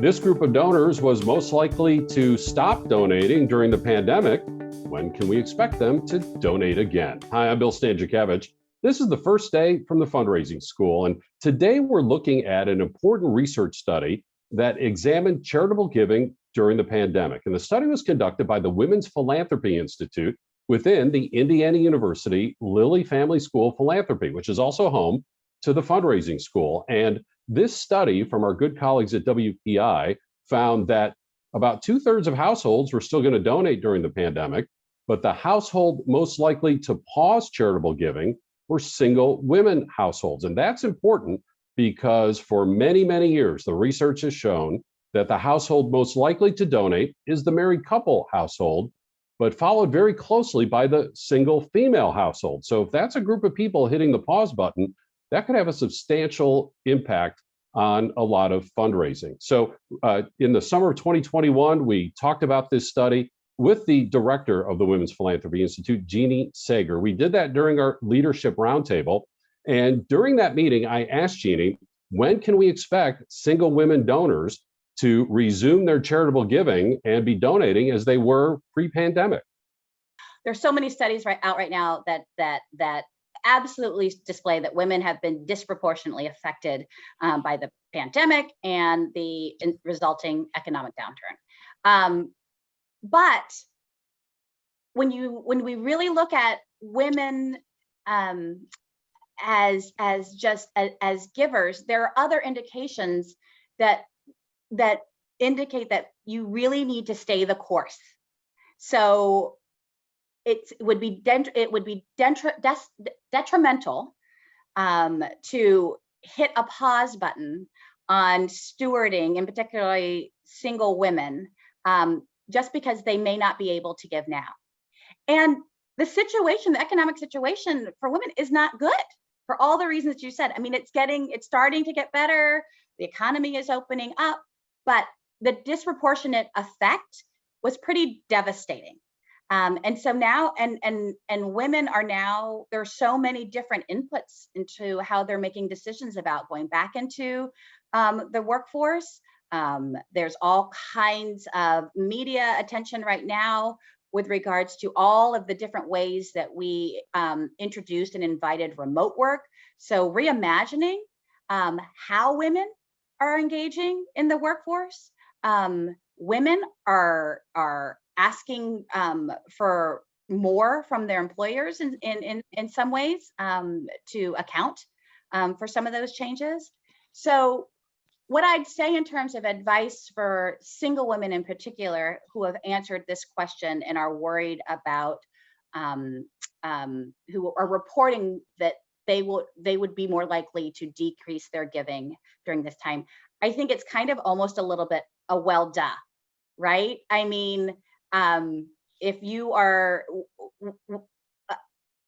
This group of donors was most likely to stop donating during the pandemic. When can we expect them to donate again? Hi, I'm Bill Stanczykiewicz. This is the first day from the fundraising school, and today we're looking at an important research study that examined charitable giving during the pandemic. And the study was conducted by the Women's Philanthropy Institute within the Indiana University Lilly Family School of Philanthropy, which is also home to the fundraising school. And this study from our good colleagues at WPI found that about 2/3 of households were still going to donate during the pandemic, but the household most likely to pause charitable giving were single women households. And that's important because for many, many years, the research has shown that the household most likely to donate is the married couple household, but followed very closely by the single female household. So if that's a group of people hitting the pause button, that could have a substantial impact on a lot of fundraising. So in the summer of 2021, we talked about this study with the director of the Women's Philanthropy Institute, Jeannie Sager. We did that during our leadership roundtable. And during that meeting, I asked Jeannie, when can we expect single women donors to resume their charitable giving and be donating as they were pre-pandemic? There's so many studies out right now that absolutely display that women have been disproportionately affected by the pandemic and the resulting economic downturn. But when we really look at women as givers, there are other indications that indicate that you really need to stay the course. So it would be detrimental to hit a pause button on stewarding, and particularly single women, just because they may not be able to give now. And the economic situation for women is not good for all the reasons that you said. I mean, it's starting to get better. The economy is opening up, but the disproportionate effect was pretty devastating. And so now, and women are now, there's so many different inputs into how they're making decisions about going back into the workforce. There's all kinds of media attention right now with regards to all of the different ways that we introduced and invited remote work. So reimagining how women are engaging in the workforce. Women are asking for more from their employers in some ways to account for some of those changes. So what I'd say in terms of advice for single women in particular who have answered this question and are worried about, who are reporting that they would be more likely to decrease their giving during this time, I think it's kind of almost a little bit a well duh, right? I mean, if you are,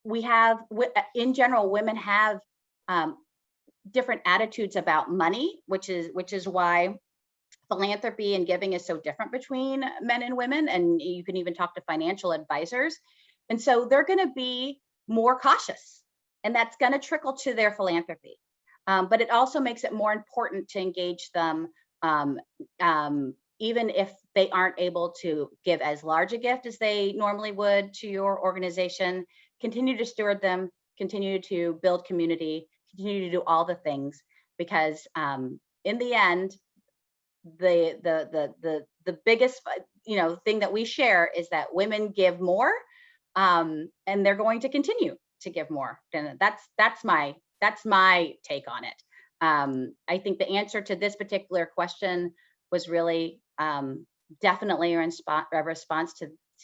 we have, in general, women have different attitudes about money, which is why philanthropy and giving is so different between men and women. And you can even talk to financial advisors. And so they're going to be more cautious, and that's going to trickle to their philanthropy. But it also makes it more important to engage them, even if they aren't able to give as large a gift as they normally would to your organization. Continue to steward them, continue to build community, continue to do all the things, because in the end, the biggest thing that we share is that women give more, and they're going to continue to give more. And that's my take on it. I think the answer to this particular question was really definitely a response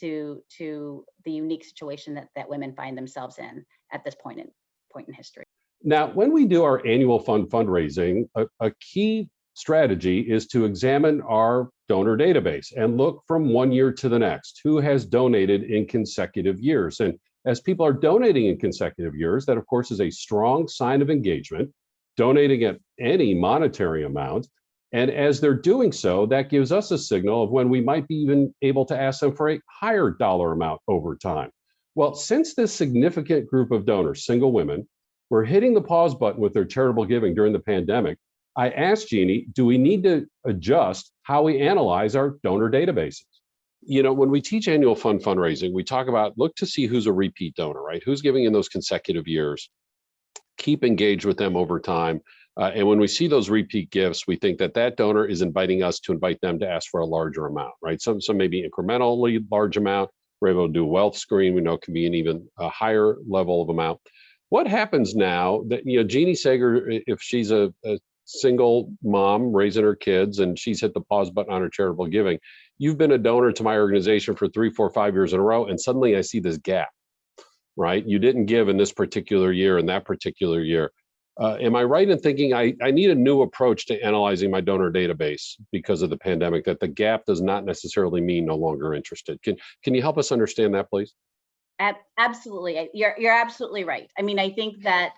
to the unique situation that women find themselves in at this point in history. Now, when we do our annual fundraising, a key strategy is to examine our donor database and look from one year to the next, who has donated in consecutive years. And as people are donating in consecutive years, that of course is a strong sign of engagement, donating at any monetary amount. And as they're doing so, that gives us a signal of when we might be even able to ask them for a higher dollar amount over time. Well, since this significant group of donors, single women, were hitting the pause button with their charitable giving during the pandemic, I asked Jeannie, do we need to adjust how we analyze our donor databases? When we teach annual fund fundraising, we talk about look to see who's a repeat donor, right? Who's giving in those consecutive years. Keep engaged with them over time. And when we see those repeat gifts, we think that donor is inviting us to invite them to ask for a larger amount, right? Some maybe incrementally large amount. We're able to do a wealth screen. We know it can be an even a higher level of amount. What happens now that, Jeannie Sager, if she's a single mom raising her kids and she's hit the pause button on her charitable giving, you've been a donor to my organization for 3, 4, 5 years in a row, and suddenly I see this gap, right? You didn't give in this particular year and that particular year. Am I right in thinking I need a new approach to analyzing my donor database because of the pandemic, that the gap does not necessarily mean no longer interested? Can you help us understand that, please? Absolutely. You're absolutely right. I mean, I think that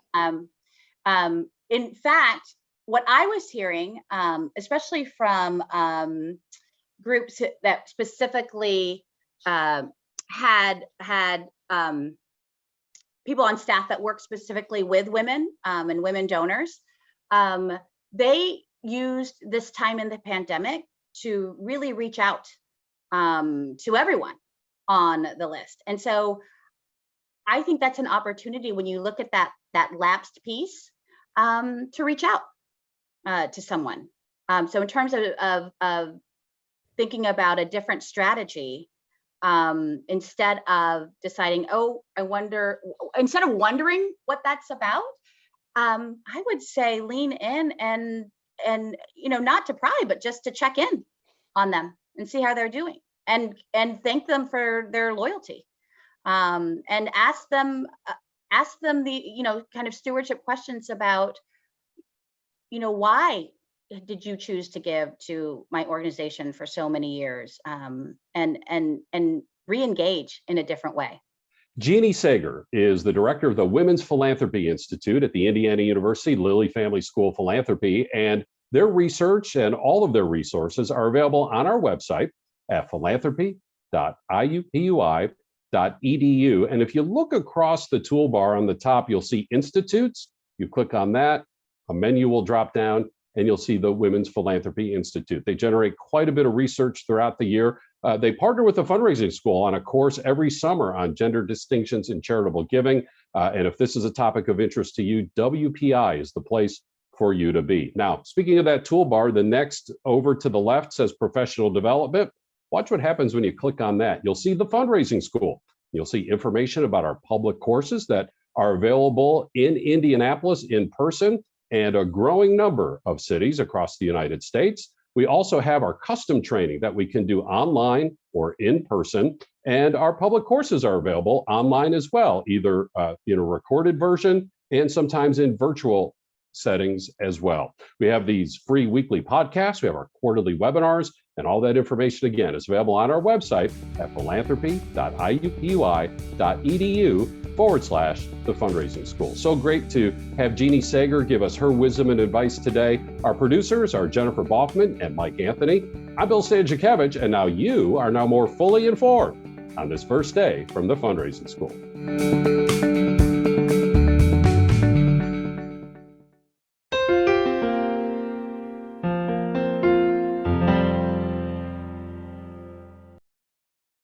in fact, what I was hearing, especially from groups that specifically had people on staff that work specifically with women and women donors, they used this time in the pandemic to really reach out to everyone on the list. And so I think that's an opportunity when you look at that lapsed piece to reach out to someone. So in terms of thinking about a different strategy, instead of deciding, instead of wondering what that's about, I would say lean in and not to pry, but just to check in on them and see how they're doing, and thank them for their loyalty, and ask them the kind of stewardship questions about why did you choose to give to my organization for so many years, and re-engage in a different way. Jeannie Sager is the director of the Women's Philanthropy Institute at the Indiana University Lilly Family School of Philanthropy, and their research and all of their resources are available on our website at philanthropy.iupui.edu. And if you look across the toolbar on the top, you'll see institutes. You click on that, a menu will drop down, and you'll see the Women's Philanthropy Institute. They generate quite a bit of research throughout the year. They partner with the fundraising school on a course every summer on gender distinctions in charitable giving. And if this is a topic of interest to you, WPI is the place for you to be. Now, speaking of that toolbar, the next over to the left says professional development. Watch what happens when you click on that. You'll see the fundraising school. You'll see information about our public courses that are available in Indianapolis in person and a growing number of cities across the United States. We also have our custom training that we can do online or in person, and our public courses are available online as well, either in a recorded version and sometimes in virtual settings as well. We have these free weekly podcasts, we have our quarterly webinars, and all that information, again, is available on our website at philanthropy.iupui.edu/the fundraising school. So great to have Jeannie Sager give us her wisdom and advice today. Our producers are Jennifer Boffman and Mike Anthony. I'm Bill Stanczykiewicz, and now you are more fully informed on this first day from the fundraising school.